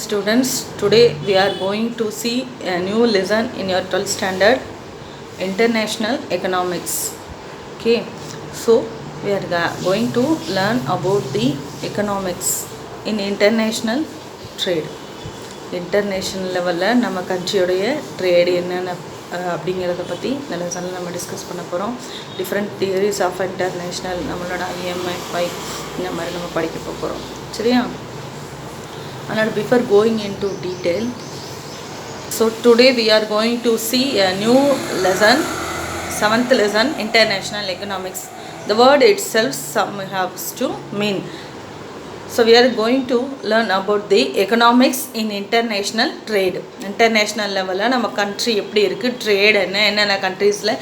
students, today we are going to see a new lesson in your 12th standard international economics. Okay, so we are going to learn about the economics in international trade. International level நம்ம கண்ட்ரியோடைய trade என்னென்ன அப்படிங்கிறத பற்றி இந்த லெசனில் நம்ம discuss பண்ண போகிறோம். Different theories of international, நம்மளோட IMF இந்த மாதிரி நம்ம படிக்க போகிறோம். சரியா? And before going into detail, so today we are going to see a new lesson, 7th lesson, international economics. The word itself some has to mean. So we are going to learn about the economics in international trade. International level நம்ம country எப்படி இருக்கு, trade என்னென்ன countriesல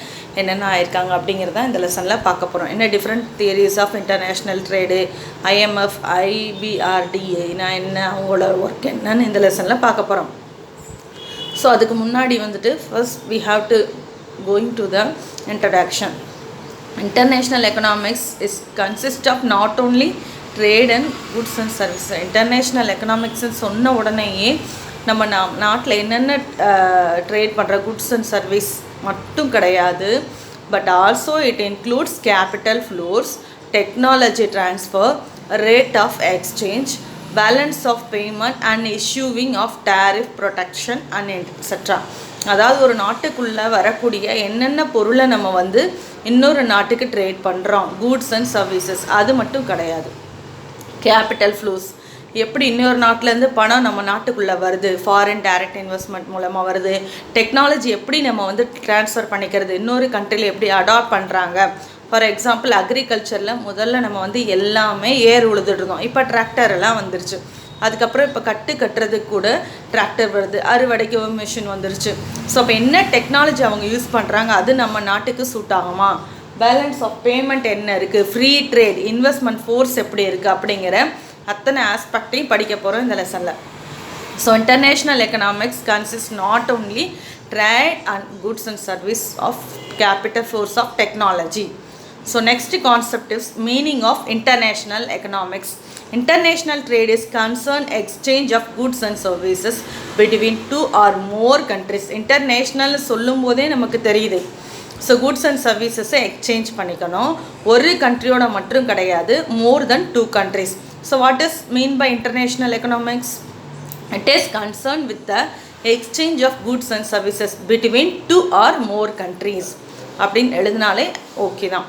என்னென்ன ஆயிருக்காங்க அப்படிங்கிறத இந்த லெசனில் பார்க்க போகிறோம். என்ன different theories of international trade, IMF, IBRD என்ன, அவங்களோட ஒர்க் என்னன்னு இந்த லெசனில் பார்க்க போகிறோம். ஸோ அதுக்கு முன்னாடி வந்துட்டு first we have to going to the introduction. International economics is consist of not only trade and goods and services. International economics சொன்ன உடனேயே நம்ம நாட்டில் என்னென்ன ட்ரேட் பண்ணுற குட்ஸ் அண்ட் சர்வீஸ் மட்டும் கிடையாது, but also it includes capital flows, technology transfer, rate of exchange, balance of payment and issuing of tariff protection and etcetera. அதாவது ஒரு நாட்டுக்குள்ளே வரக்கூடிய என்னென்ன பொருளை நம்ம இன்னொரு நாட்டுக்கு ட்ரேட் பண்ணுறோம், கூட்ஸ் அண்ட் சர்வீசஸ், அது மட்டும் கிடையாது. கேபிட்டல் ஃப்ளோஸ், எப்படி இன்னொரு நாட்டிலேருந்து பணம் நம்ம நாட்டுக்குள்ளே வருது, ஃபாரின் டைரக்ட் இன்வெஸ்ட்மெண்ட் மூலமாக வருது. டெக்னாலஜி எப்படி நம்ம ட்ரான்ஸ்ஃபர் பண்ணிக்கிறது, இன்னொரு கண்ட்ரியில் எப்படி அடாப்ட் பண்ணுறாங்க. ஃபார் எக்ஸாம்பிள் அக்ரிகல்ச்சரில் முதல்ல நம்ம எல்லாமே ஏர் உழுதுட்ருந்தோம், இப்போ டிராக்டர் எல்லாம் வந்துருச்சு. அதுக்கப்புறம் இப்போ கட்டுறதுக்கு கூட டிராக்டர் வருது, அறுவடைக்கு மிஷின் வந்துருச்சு. ஸோ அப்போ என்ன டெக்னாலஜி அவங்க யூஸ் பண்ணுறாங்க, அது நம்ம நாட்டுக்கு சூட் ஆகுமா, பேலன்ஸ் ஆஃப் பேமெண்ட் என்ன இருக்குது, ஃப்ரீ ட்ரேட், இன்வெஸ்ட்மெண்ட் ஃபோர்ஸ் எப்படி இருக்குது அப்படிங்கிற அத்தனை ஆஸ்பெக்டையும் படிக்க போகிறோம் இந்த லெசனில். So international economics consist not only trade and goods and service of capital force of technology. So next concept is meaning of international economics. International trade is concerned exchange of goods and services between two or more countries. International சொல்லும் போதே நமக்கு தெரியுது. So goods and சர்வீசஸை exchange பண்ணிக்கணும், ஒரு கண்ட்ரியோட மட்டும் கிடையாது, more than 2 countries. So what is mean by international economics? It is concern with the exchange of goods and services between 2 or more countries அப்படின்னு எழுதினாலே ஓகே தான்.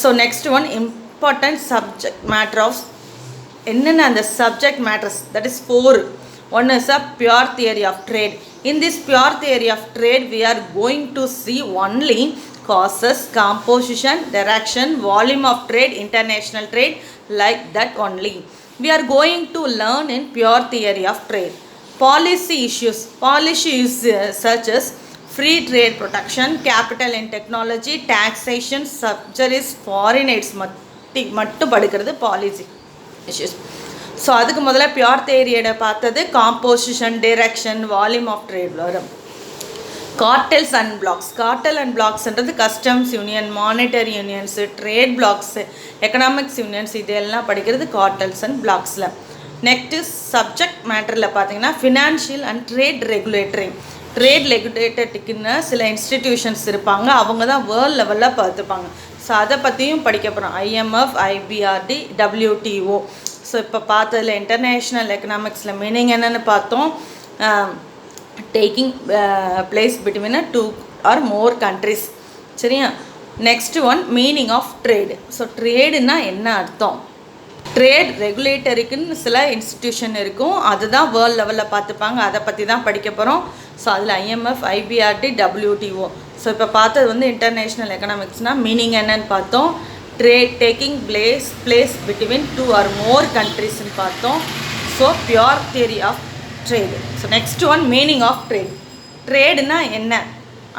So next one important subject matter of என்னென்ன அந்த subject matters, that is 4. One is a pure theory of trade. In this pure theory of trade, we are going to see only causes, composition, direction, volume of trade, international trade, like that only. We are going to learn in pure theory of trade. Policy issues. Policy issues such as free trade protection, capital and technology, taxation, subsidies, foreign aids மட்டும் படிக்கிறது policy issues. So அதுக்கு முதல்ல pure தியரியோட பார்த்தது composition, direction, volume of trade வரும். Cartels and blocs. Cartel and பிளாக்ஸ்ன்றது customs union, monetary unions, trade blocs, economics unions, இதெல்லாம் படிக்கிறது கார்டெல்ஸ் அண்ட் பிளாக்ஸில். நெக்ஸ்ட்டு சப்ஜெக்ட் மேட்டரில் பார்த்தீங்கன்னா financial and trade regulatory. Trade ரெகுலேட்டரிக்குன்னு சில இன்ஸ்டிடியூஷன்ஸ் இருப்பாங்க, அவங்க தான் வேர்ல்டு லெவலில் பார்த்துப்பாங்க. ஸோ அதை பற்றியும் படிக்க போகிறோம். IMF, IBRD, WTO. ஸோ இப்போ பார்த்ததில் இன்டர்நேஷ்னல் எக்கனாமிக்ஸில் மீனிங் என்னென்னு பார்த்தோம், taking place between 2 or more countries. சரியா? Next one meaning of trade. So ட்ரேடுன்னா என்ன அர்த்தம்? ட்ரேட் ரெகுலேட்டரிக்குன்னு சில இன்ஸ்டிடியூஷன் இருக்கும், அதுதான் வேர்ல்டு லெவலில் பார்த்துப்பாங்க, அதை பற்றி தான் படிக்க போகிறோம். ஸோ அதில் IMF, IBRD, WTO. ஸோ இப்போ பார்த்தது இன்டர்நேஷ்னல் எக்கனாமிக்ஸ்னால் மீனிங் என்னன்னு பார்த்தோம், trade taking place between 2 or more countriesன்னு பார்த்தோம். So pure theory of trade. So next one meaning of trade. ட்ரேடுனா என்ன?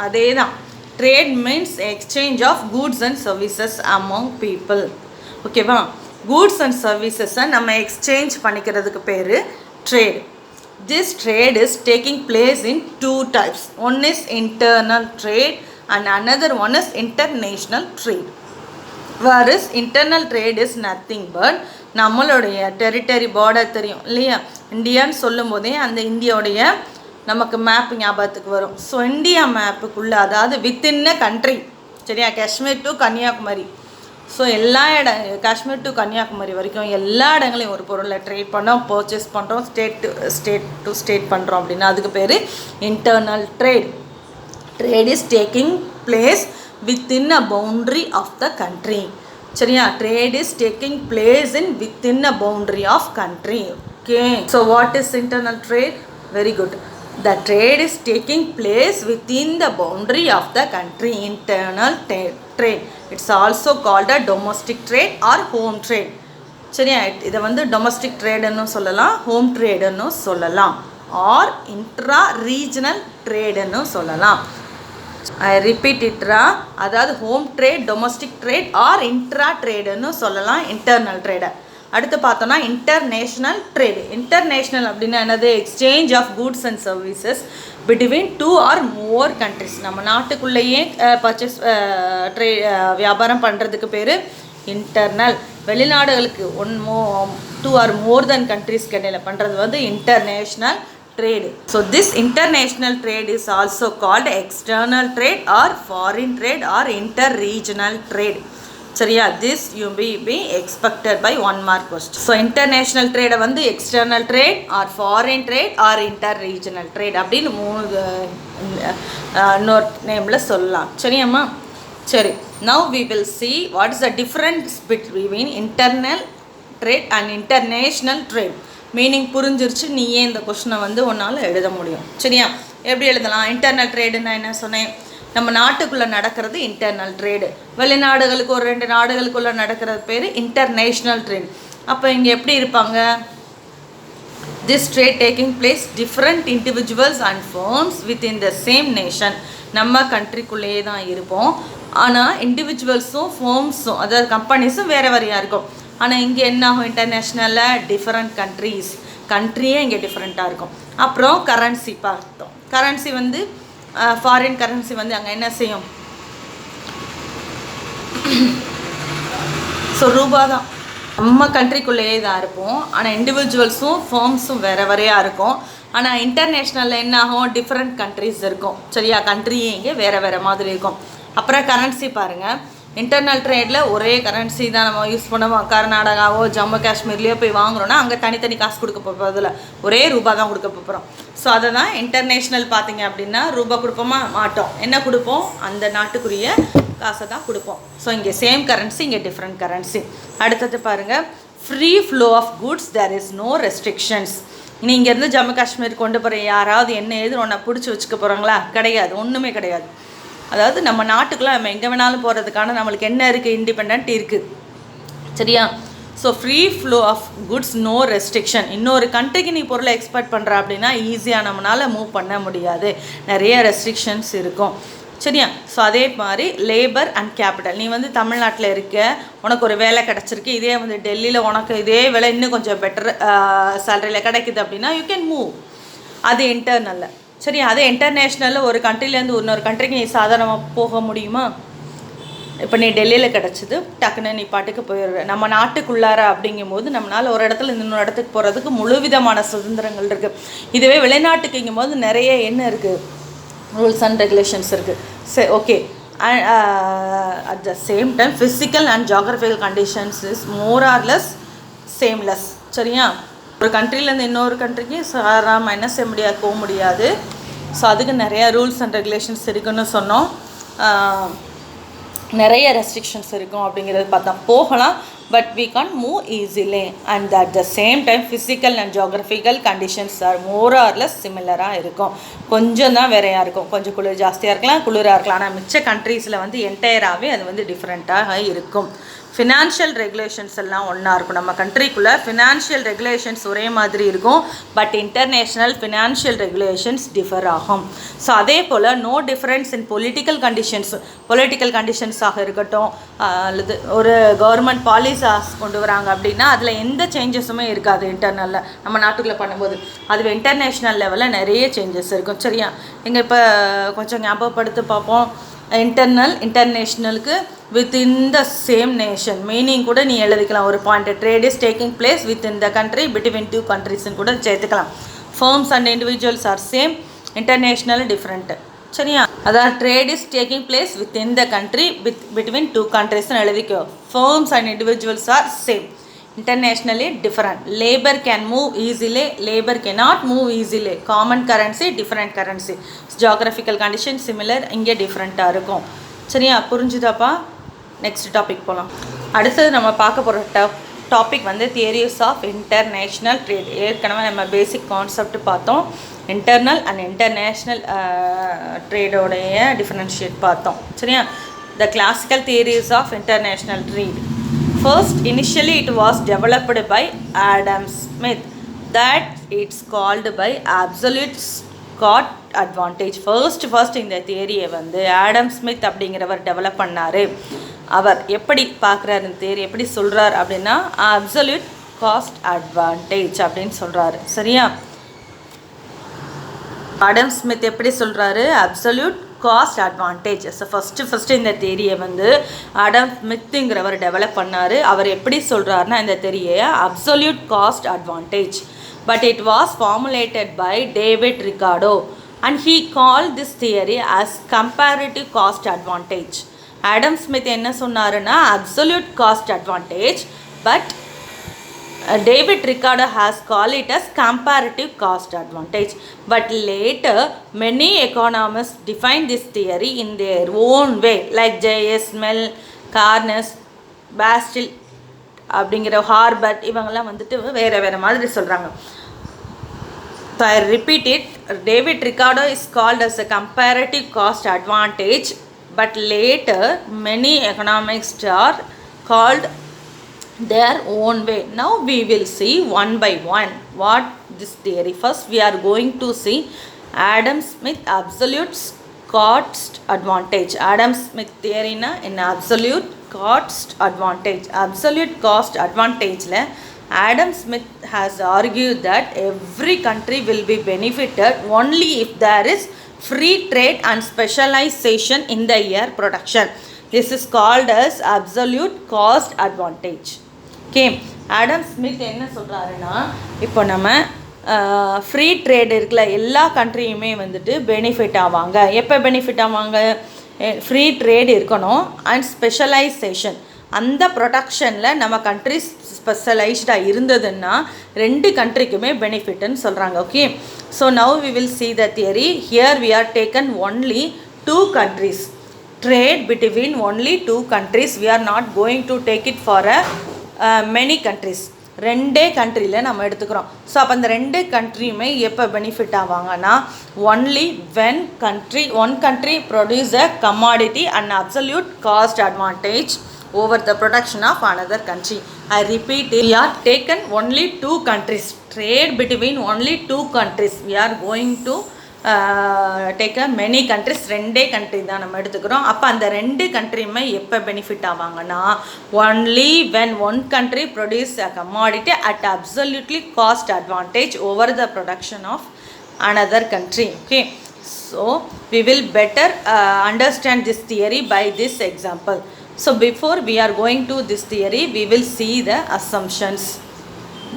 அதே தான், trade means exchange of goods and services among people. ஓகேவா? கூட்ஸ் அண்ட் சர்வீசஸை நம்ம எக்ஸ்சேஞ்ச் பண்ணிக்கிறதுக்கு பேர் trade. This trade is taking place in 2 types. One is internal trade and another one is international trade. whereas internal trade is nothing but நம்மளுடைய territory border தெரியும் இல்லையா, இந்தியான்னு சொல்லும் போதே அந்த இந்தியாவுடைய நமக்கு மேப் ஞாபகத்துக்கு வரும். ஸோ இந்தியா மேப்புக்குள்ளே, அதாவது வித்தின் அ கண்ட்ரி, சரியா, காஷ்மீர் டு கன்னியாகுமரி, ஸோ எல்லா காஷ்மீர் டு கன்னியாகுமரி வரைக்கும் எல்லா இடங்களையும் ஒரு பொருளை ட்ரேட் பண்ணோம், பர்ச்சேஸ் பண்ணுறோம், ஸ்டேட் டு ஸ்டேட் பண்ணுறோம் அப்படின்னா அதுக்கு பேர் internal trade. Trade is taking place within a boundary of the country. சரியா, trade is taking place in within a boundary of country. Okay, so what is internal trade? Very good. The trade is taking place within the boundary of the country. Internal trade. It's also called a domestic trade or home trade. சரியா, இதை வந்து domestic ட்ரேடுன்னு சொல்லலாம், home ட்ரேடுன்னு சொல்லலாம், R intra regional ட்ரேடுன்னு சொல்லலாம். ஐ repeat இட்ரா, அதாவது home trade, domestic trade or intra ட்ரேடுன்னு சொல்லலாம், இன்டர்னல் ட்ரேடை. அடுத்து பார்த்தோன்னா இன்டர்நேஷ்னல் ட்ரேடு. இன்டர்நேஷ்னல் அப்படின்னா என்னது? Exchange of goods and services between 2 or more countries. நம்ம நாட்டுக்குள்ளேயே பர்ச்சேஸ் வியாபாரம் பண்ணுறதுக்கு பேர் இன்டர்னல். வெளிநாடுகளுக்கு 2 or more than countries இடையில பண்ணுறது வந்து international trade. So this international trade is also called external trade or foreign trade or inter-regional trade. சரியா, this you be expected by 1 mark question. So international trade வந்து external trade or foreign trade or inter-regional trade அப்படின்னு 3 நேம்ல சொல்லலாம். சரியாம்மா? சரி, now we will see what is the difference between internal trade and international trade. Meaning புரிஞ்சிருச்சு, நீயே இந்த கொஸ்டினை வந்து உன்னால் எழுத முடியும். சரியா, எப்படி எழுதலாம்? இன்டர்னல் ட்ரேடுன்னா என்ன சொன்னேன்? நம்ம நாட்டுக்குள்ளே நடக்கிறது இன்டர்னல் ட்ரேடு. வெளிநாடுகளுக்கு ஒரு 2 நாடுகளுக்குள்ளே நடக்கிறது பேர் இன்டர்நேஷ்னல் ட்ரேட். அப்போ இங்கே எப்படி இருப்பாங்க? This trade taking place different individuals and firms within the same nation. நம்ம கண்ட்ரிக்குள்ளேயே தான் இருப்போம், ஆனால் இண்டிவிஜுவல்ஸும் ஃபர்ம்ஸும், அதாவது கம்பெனிஸும் வேறு வேறையாக இருக்கும். ஆனால் இங்கே என்ன ஆகும்? இன்டர்நேஷ்னலில் டிஃப்ரெண்ட் கண்ட்ரியே இங்கே டிஃப்ரெண்ட்டாக இருக்கும். அப்புறம் கரன்சி பார்த்தோம். கரன்சி வந்து ஃபாரின் கரன்சி வந்து அங்கே என்ன செய்யும்? ஸோ ரூபா தான். நம்ம கண்ட்ரிக்குள்ளேயே தான் இருப்போம், ஆனால் இண்டிவிஜுவல்ஸும் ஃபர்ம்ஸும் வேறு வேறையாக இருக்கும். ஆனால் இன்டர்நேஷ்னலில் என்ன ஆகும்? டிஃப்ரெண்ட் கண்ட்ரிஸ் இருக்கும். சரியா, கண்ட்ரியே இங்கே வேறு மாதிரி இருக்கும். அப்புறம் கரன்சி பாருங்கள், இன்டர்னல் ட்ரேடில் ஒரே கரன்சி தான் நம்ம யூஸ் பண்ணுவோம். கர்நாடகாவோ ஜம்மு காஷ்மீர்லேயோ போய் வாங்குறோன்னா அங்கே தனித்தனி காசு கொடுக்க போகிறதில்ல, ஒரே ரூபா தான் கொடுக்க போகிறோம். ஸோ அதை தான் இன்டர்நேஷ்னல் பார்த்திங்க அப்படின்னா ரூபா கொடுப்போமா? மாட்டோம். என்ன கொடுப்போம்? அந்த நாட்டுக்குரிய காசை தான் கொடுப்போம். ஸோ இங்கே சேம் கரன்சி, இங்கே டிஃப்ரெண்ட் கரன்சி. அடுத்தது பாருங்கள், free flow of goods, there is no restrictions. நீ இங்கேருந்து ஜம்மு காஷ்மீர் கொண்டு போகிற யாராவது என்ன ஏது ஒன்றை பிடிச்சி வச்சுக்க போகிறாங்களா? கிடையாது, ஒன்றுமே கிடையாது. அதாவது நம்ம நாட்டுக்குள்ளே நம்ம எங்கே வேணாலும் போகிறதுக்கான நம்மளுக்கு என்ன இருக்குது? இண்டிபெண்ட் இருக்குது. சரியா, so free flow of goods, no restriction. இன்னொரு கண்ட்ரிக்கு நீ பொருளை எக்ஸ்போர்ட் பண்ணுற அப்படின்னா ஈஸியாக நம்மளால் மூவ் பண்ண முடியாது, நிறைய ரெஸ்ட்ரிக்ஷன்ஸ் இருக்கும். சரியா, ஸோ அதே மாதிரி லேபர் அண்ட் கேபிட்டல். நீ வந்து தமிழ்நாட்டில் இருக்க, உனக்கு ஒரு வேலை கிடச்சிருக்கு, இதே வந்து டெல்லியில் உனக்கு இதே வேலை இன்னும் கொஞ்சம் பெட்டர் சேலரியில் கிடைக்குது அப்படின்னா யூ கேன் மூவ். அது இன்டர்னலில். சரி, அது இன்டர்நேஷ்னலில் ஒரு கண்ட்ரிலேருந்து இன்னொரு கண்ட்ரிக்கு நீ சாதாரணமாக போக முடியுமா? இப்போ நீ டெல்லியில் கிடச்சிது, டக்குன்னு நீ பாட்டுக்கு போயிடுற. நம்ம நாட்டுக்குள்ளார அப்படிங்கும்போது நம்மளால் ஒரு இடத்துல இன்னொரு இடத்துக்கு போகிறதுக்கு முழு விதமான சுதந்திரங்கள் இருக்குது. இதுவே வெளிநாட்டுக்குங்கும் போது நிறைய என்ன இருக்குது? ரூல்ஸ் அண்ட் ரெகுலேஷன்ஸ் இருக்குது. சரி, okay. At the same time physical and geographical conditions is more or less shameless. சரியா, ஒரு கண்ட்ரிலேருந்து இன்னொரு கண்ட்ரிக்கு சாராமல் என்ன செய்ய முடியாது, போக முடியாது. ஸோ அதுக்கு நிறையா ரூல்ஸ் அண்ட் ரெகுலேஷன்ஸ் இருக்குன்னு சொன்னோம், நிறைய ரெஸ்ட்ரிக்ஷன்ஸ் இருக்கும் அப்படிங்கிறது பார்த்தா. போகலாம், but we can't move easily, and at the same time physical and geographical conditions are more or less similar-ஆக இருக்கும். கொஞ்சம் தான் வேறையாக இருக்கும், கொஞ்சம் குளிர் ஜாஸ்தியாக இருக்கலாம், குளிராக இருக்கலாம். ஆனால் மிச்ச கண்ட்ரீஸில் வந்து என்டையராகவே அது வந்து டிஃப்ரெண்ட்டாக இருக்கும். ஃபினான்ஷியல் ரெகுலேஷன்ஸ் எல்லாம் ஒன்றா இருக்கும். நம்ம கண்ட்ரிக்குள்ளே ஃபினான்ஷியல் ரெகுலேஷன்ஸ் ஒரே மாதிரி இருக்கும், but international financial regulations differ ஆகும். ஸோ அதே போல் நோ டிஃப்ரென்ஸ் இன் பொலிட்டிக்கல் கண்டிஷன்ஸாக இருக்கட்டும், அல்லது ஒரு கவர்மெண்ட் பாலிசிஸ் கொண்டு வராங்க அப்படின்னா அதில் எந்த சேஞ்சஸுமே இருக்காது இன்டர்னலில் நம்ம நாட்டுக்குள்ளே பண்ணும்போது. அதுவே இன்டர்நேஷ்னல் லெவலில் நிறைய சேஞ்சஸ் இருக்கும். சரியா, எங்கள் இப்போ கொஞ்சம் ஞாபகப்படுத்தி பார்ப்போம். இன்டர்னல் இன்டர்நேஷ்னலுக்கு within the same nation meaning கூட நீ எழுதிக்கலாம். ஒரு point trade is taking place within the country between two கண்ட்ரிஸ்ன்னு கூட சேர்த்துக்கலாம். Firms and individuals are same, international different. சரியா? அதாவது trade is taking place within the country between two கண்ட்ரிஸ்ன்னு எழுதிக்கோ. Firms and individuals are same, internationally different. Labor can move easily, labor cannot move easily. Common currency, different currency. Geographical condition similar, இங்கே டிஃப்ரெண்ட்டாக இருக்கும். சரியா? புரிஞ்சுதாப்பா? Next topic போகலாம். அடுத்தது நம்ம பார்க்க போகிற டாபிக் வந்து தியரிஸ் ஆஃப் இன்டர்நேஷ்னல் ட்ரேட். ஏற்கனவே நம்ம பேசிக் கான்செப்ட் பார்த்தோம். இன்டர்னல் அண்ட் இன்டர்நேஷ்னல் ட்ரேடோடைய டிஃபரன்ஷியேட் பார்த்தோம். சரியா? The classical theories of international trade. First, initially it was developed by Adam Smith, that it's called by absolute Scott advantage. First இந்த தியரியை வந்து Adam Smith அப்படிங்கிறவர் டெவலப் பண்ணார். அவர் எப்படி பார்க்குறாரு இந்த தியரி, எப்படி சொல்கிறார் அப்படின்னா அப்சல்யூட் காஸ்ட் அட்வான்டேஜ் அப்படின்னு சொல்கிறாரு. சரியா? ஆடம் ஸ்மித் எப்படி சொல்கிறாரு? Absolute cost advantage. So first இந்த தியரியை வந்து ஆடம் ஸ்மித்துங்கிறவர் டெவலப் பண்ணார். அவர் எப்படி சொல்கிறாருன்னா இந்த தியரியை absolute cost advantage, but it was formulated by David Ricardo and he call this theory as comparative cost advantage. Adam Smith என்ன சொன்னாருன்னா absolute cost advantage, but David Ricardo has called it as comparative cost advantage. But later, many economists define this theory in their own way, like J.S. Mill, Carnes, Bastille, அப்படிங்கிற ஹார்பர்ட் இவங்கெல்லாம் வந்துட்டு வேறு மாதிரி சொல்கிறாங்க. So I repeat it, David Ricardo is called as a comparative cost advantage, but later many economists are called their own way. Now we will see one by one what this theory. First we are going to see Adam Smith absolute cost advantage. Adam Smith theory na in absolute cost advantage. Absolute cost advantage la Adam Smith has argued that every country will be benefited only if there is free trade and specialization in the year production. This is called as absolute cost advantage. Okay, Adam Smith என்ன சொல்கிறாருன்னா, இப்போ நம்ம free trade இருக்குல்ல, எல்லா கண்ட்ரியுமே வந்துட்டு benefit ஆவாங்க. எப்போ benefit ஆவாங்க? ஃப்ரீ ட்ரேட் இருக்கணும் அண்ட் ஸ்பெஷலைசேஷன். அந்த ப்ரொடக்ஷனில் நம்ம கண்ட்ரி ஸ்பெஷலைஸ்டாக இருந்ததுன்னா ரெண்டு கண்ட்ரிக்குமே பெனிஃபிட்னு சொல்கிறாங்க. Okay, so now we will see the theory. Here we are taken only two countries, trade between only two countries. We are not going to take it for many countries. ரெண்டே கண்ட்ரியில் நம்ம எடுத்துக்கிறோம். So அப்போ அந்த ரெண்டு கண்ட்ரியுமே எப்போ benefit ஆவாங்கன்னா only when one country produce a commodity and absolute cost advantage over the production of another country. I repeat, we are taken only two countries, trade between only two countries. We are going to take a many countries. ரெண்டே country தான் நம்ம எடுத்துக்கிறோம். அப்போ அந்த ரெண்டு கண்ட்ரியுமே எப்போ benefit ஆவாங்கன்னா only when one country produce a commodity at absolutely cost advantage over the production of another country. Okay, so we will better understand this theory by this example. So before we are going to this theory, we will see the assumptions.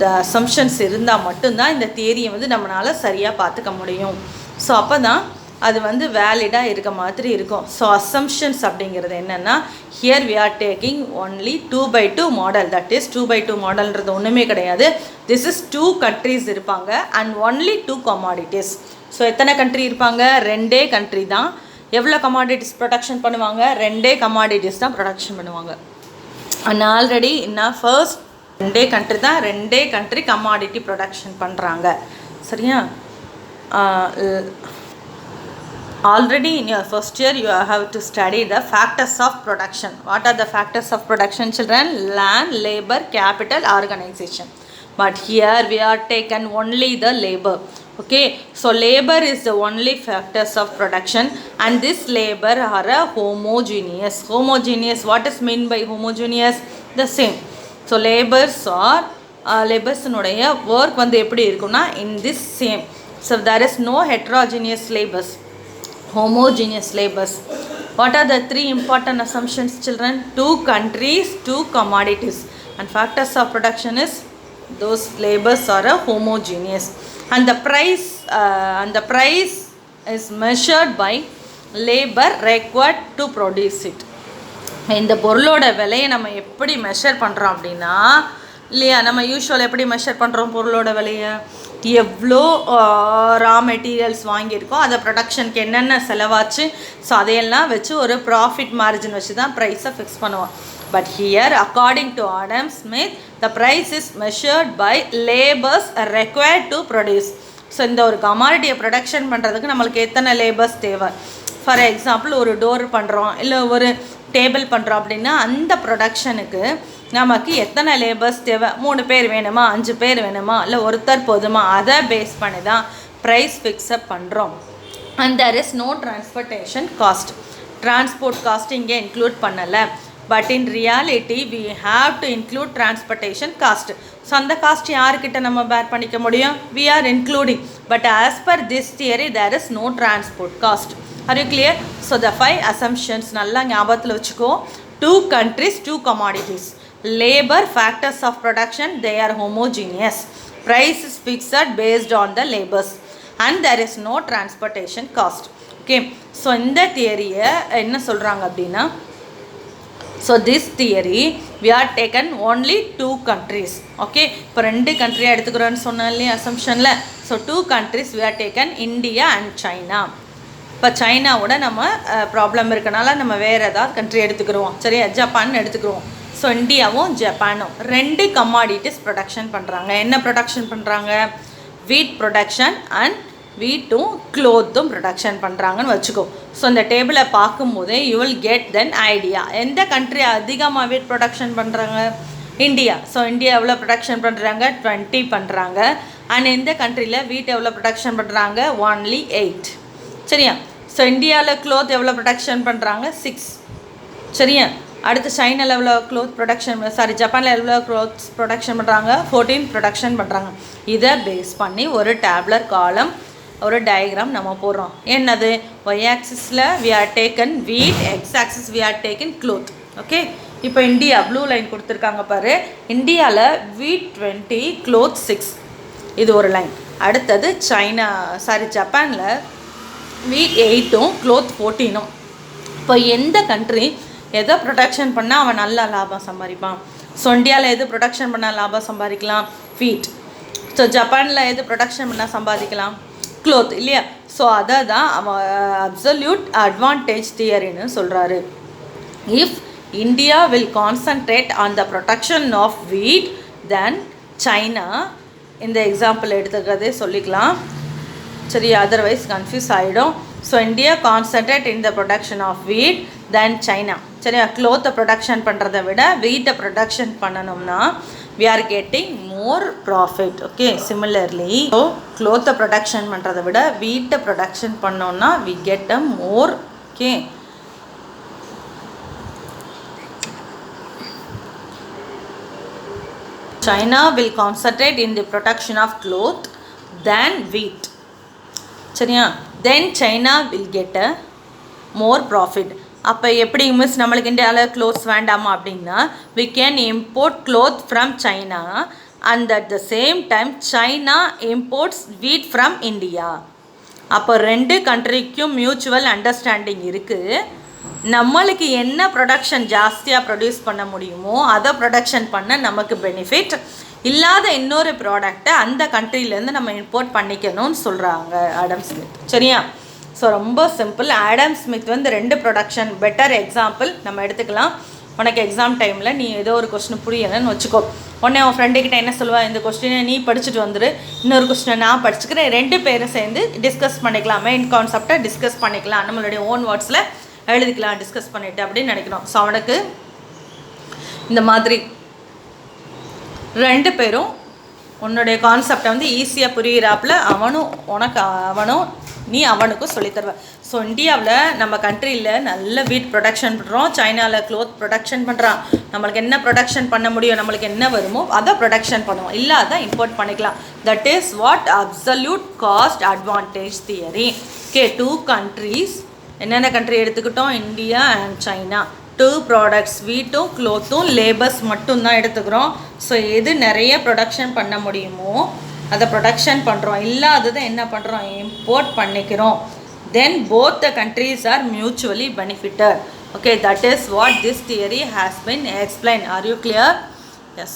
The assumptions இருந்தால் மட்டும்தான் இந்த தியரியை வந்து நம்மளால் சரியாக பார்த்துக்க முடியும். So அப்போ தான் அது வந்து வேலிடாக இருக்க மாதிரி இருக்கும். ஸோ அசம்ஷன்ஸ் அப்படிங்கிறது என்னென்னா, here we are taking only 2/2 model. That is 2/2 மாடல்ன்றது ஒன்றுமே கிடையாது. திஸ் இஸ் 2 கண்ட்ரிஸ் இருப்பாங்க அண்ட் ஒன்லி 2 கமாடிட்டிஸ். ஸோ எத்தனை கண்ட்ரி இருப்பாங்க? ரெண்டே கண்ட்ரி தான். எவ்வளோ கமாடிட்டிஸ் ப்ரொடக்ஷன் பண்ணுவாங்க? ரெண்டே கமாடிட்டிஸ் தான் ப்ரொடக்ஷன் பண்ணுவாங்க. அண்ட் ஆல்ரெடி இன்னும் ஃபர்ஸ்ட் ரெண்டே கண்ட்ரி தான், ரெண்டே கண்ட்ரி கமாடிட்டி ப்ரொடக்ஷன் பண்ணுறாங்க. சரியா? Already in your first year you have to study the factors of production. What are the factors of production, children? Land, labor, capital, organization. But here we are taken only the labor. Okay, so labor is the only factors of production, and this labor are a homogeneous. What is mean by homogeneous? The same. So labors are labors nuடைய work வந்து எப்படி இருக்கும்னா in this same. So there is no heterogeneous labors, homogeneous labors. What are the three important assumptions, children? Two countries, two commodities. And factors of production is those labors are homogeneous. And the price is measured by labor required to produce it. இந்த பொருளோட விலையை நம்ம எப்படி measure பண்ணுறோம் அப்படின்னா இல்லையா, நம்ம usual எப்படி மெஷர் பண்ணுறோம் பொருளோட விலையை, எவ்வளோ ரா மெட்டீரியல்ஸ் வாங்கியிருக்கோம், அதை ப்ரொடக்ஷனுக்கு என்னென்ன செலவாச்சு, ஸோ அதையெல்லாம் வச்சு ஒரு ப்ராஃபிட் மார்ஜின் வச்சு தான் ப்ரைஸை ஃபிக்ஸ் பண்ணுவோம். But here according to Adam Smith the price is measured by labours required to produce. So இந்த ஒரு கமாடிட்டியை ப்ரொடக்ஷன் பண்ணுறதுக்கு நம்மளுக்கு எத்தனை லேபர்ஸ் தேவை. ஃபார் எக்ஸாம்பிள் ஒரு டோர் பண்ணுறோம் இல்லை ஒரு டேபிள் பண்ணுறோம் அப்படின்னா அந்த ப்ரொடக்ஷனுக்கு நமக்கு எத்தனை லேபர்ஸ் தேவை, 3 பேர் வேணுமா, 5 பேர் வேணுமா, இல்லை ஒருத்தர் போதுமா, அதை பேஸ் பண்ணி தான் ப்ரைஸ் ஃபிக்ஸப் பண்ணுறோம். And there is no transportation cost. Transport cost இங்கே இன்க்ளூட் பண்ணலை. But in reality we have to include transportation cost. So அந்த காஸ்ட் யார்கிட்ட நம்ம பேர் பண்ணிக்க முடியும், we are including. But as per this theory there is no transport cost. Are you clear? So the 5 assumptions நல்லா ஞாபகத்தில் வச்சுக்கோ. 2 countries, 2 commodities. Labor, factors of production, they are homogeneous. Price is fixed based on the labors. And there is no transportation cost. Okay. So இந்த தியரியை என்ன சொல்கிறாங்க அப்படின்னா, so this theory we are taken only 2 countries. Okay, இப்போ 2 கண்ட்ரியாக எடுத்துக்கிறோன்னு சொன்னோம் இல்லையா அசம்ஷனில். So 2 countries we are taken, India and China. இப்போ சைனாவோட நம்ம ப்ராப்ளம் இருக்கனால நம்ம வேறு ஏதாவது கண்ட்ரி எடுத்துக்கிறோம், சரியா, ஜப்பான் எடுத்துக்கிறோம். ஸோ இந்தியாவும் ஜப்பானும் 2 கமாடிட்டிஸ் ப்ரொடக்ஷன் பண்ணுறாங்க. என்ன ப்ரொடக்ஷன் பண்ணுறாங்க, வீட் ப்ரொடக்ஷன் அண்ட் வீட்டும் க்ளோத்தும் ப்ரொடக்ஷன் பண்ணுறாங்கன்னு வச்சுக்கோ. ஸோ இந்த டேபிளை பார்க்கும்போதே you will get then idea எந்த கண்ட்ரி அதிகமாக வீட் ப்ரொடக்ஷன் பண்ணுறாங்க, இந்தியா. ஸோ இந்தியா எவ்வளோ ப்ரொடக்ஷன் பண்ணுறாங்க, 20 பண்ணுறாங்க. அண்ட் எந்த கண்ட்ரியில் வீட் எவ்வளோ ப்ரொடக்ஷன் பண்ணுறாங்க, only 8. சரியா. ஸோ இந்தியாவில் க்ளோத் எவ்வளோ ப்ரொடக்ஷன் பண்ணுறாங்க, 6. சரியா. அடுத்து சைனாவில் எவ்வளோ க்ளோத் ப்ரொடக்ஷன், ஜப்பானில் எவ்வளோ க்ளோத் ப்ரொடக்ஷன் பண்ணுறாங்க, 14 ப்ரொடக்ஷன் பண்ணுறாங்க. இதை பேஸ் பண்ணி ஒரு டேப்லர் காலம், ஒரு டயக்ராம் நம்ம போடுறோம். என்னது, ஒய் ஆக்சிஸில் we are taken wheat, X axis we are taken cloth. Okay, இப்போ இந்தியா ப்ளூ லைன் கொடுத்துருக்காங்க பாரு. இந்தியாவில் வீட் 20, க்ளோத் 6, இது ஒரு லைன். அடுத்தது ஜப்பானில் வீட் 8ம் க்ளோத் 14ம். இப்போ எந்த கண்ட்ரி எதை ப்ரொடக்ஷன் பண்ணால் அவன் நல்லா லாபம் சம்பாதிப்பான். ஸோ இந்தியாவில் எது ப்ரொடக்ஷன் பண்ணால் லாபம் சம்பாதிக்கலாம், வீட். ஸோ ஜப்பானில் எது ப்ரொடக்ஷன் பண்ணால் சம்பாதிக்கலாம், க்ளோத், இல்லையா. ஸோ அதை தான் அவன் அப்சல்யூட் அட்வான்டேஜ் தியரின்னு சொல்கிறாரு. If India will concentrate on the production of wheat then China, இந்த எக்ஸாம்பிள் எடுத்துக்கிறதே சொல்லிக்கலாம், சரி, அதர்வைஸ் கன்ஃபியூஸ் ஆகிடும். So India concentrate in the production of wheat then China. சரியா, க்ளோத்தை ப்ரொடக்ஷன் பண்ணுறதை விட வீட்டை ப்ரொடக்ஷன் பண்ணணும்னா we are getting more profit. Okay, similarly so க்ளோத்தை ப்ரொடக்ஷன் பண்ணுறதை விட வீட்டை ப்ரொடக்ஷன் பண்ணோம்னா we get a more. Okay, China will concentrate in the production of cloth than wheat. சரியா, then China will get a more profit. அப்போ எப்படி miss நம்மளுக்கு இந்தியாவில் க்ளோத்ஸ் வேண்டாமா அப்படின்னா, we can import cloth from China and at the same time China imports wheat from India. அப்போ 2 கண்ட்ரிக்கும் mutual understanding இருக்குது. நம்மளுக்கு என்ன ப்ரொடக்ஷன் ஜாஸ்தியாக ப்ரொடியூஸ் பண்ண முடியுமோ அதை ப்ரொடக்ஷன் பண்ண நமக்கு பெனிஃபிட், இல்லாத இன்னொரு ப்ராடக்டை அந்த கண்ட்ரிலேருந்து நம்ம இம்போர்ட் பண்ணிக்கணும்னு சொல்கிறாங்க ஆடம் ஸ்மித். சரியா. ஸோ ரொம்ப சிம்பிள். ஆடம் ஸ்மித் வந்து 2 ப்ரொடக்ஷன் பெட்டர் எக்ஸாம்பிள் நம்ம எடுத்துக்கலாம். உனக்கு எக்ஸாம் டைமில் நீ ஏதோ ஒரு கொஸ்டின் புரியலைன்னு வச்சுக்கோ, உடனே உன் ஃப்ரெண்டுக்கிட்ட என்ன சொல்லுவா, இந்த கொஸ்டினை நீ படிச்சுட்டு வந்துடு, இன்னொரு கொஸ்டினை நான் படிச்சுக்கிறேன், 2 பேரும் சேர்ந்து டிஸ்கஸ் பண்ணிக்கலாம், மெயின் கான்செப்டை டிஸ்கஸ் பண்ணிக்கலாம், நம்மளுடைய ஓன் வேர்ட்ஸில் எழுதிக்கலாம் டிஸ்கஸ் பண்ணிவிட்டு அப்படின்னு நினைக்கணும். ஸோ அவனுக்கு இந்த மாதிரி 2 பேரும் உன்னுடைய கான்செப்டை வந்து ஈஸியாக புரிகிறாப்புல அவனும் நீ அவனுக்கும் சொல்லித்தருவேன். ஸோ இந்தியாவில் நம்ம கண்ட்ரியில் நல்ல வீட் ப்ரொடக்ஷன் பண்ணுறோம், சைனாவில் க்ளோத் ப்ரொடக்ஷன் பண்ணுறான். நம்மளுக்கு என்ன ப்ரொடக்ஷன் பண்ண முடியும், நம்மளுக்கு என்ன வருமோ அதை ப்ரொடக்ஷன் பண்ணுவோம், இல்லாத இம்போர்ட் பண்ணிக்கலாம். That is what absolute cost advantage theory. Okay, 2 countries என்னென்ன கண்ட்ரி எடுத்துக்கிட்டோம்? India and China. 2 ப்ராடக்ட்ஸ், வீட்டும் க்ளோத்தும் லேபர்ஸ் மட்டும்தான் எடுத்துக்கிறோம். ஸோ எது நிறைய ப்ரொடக்ஷன் பண்ண முடியுமோ அதை ப்ரொடக்ஷன் பண்ணுறோம், இல்லாததை என்ன பண்ணுறோம்? இம்போர்ட் பண்ணிக்கிறோம். தென் both the countries are mutually benefited. Okay, that is what this theory has been explained. Are you clear? Yes.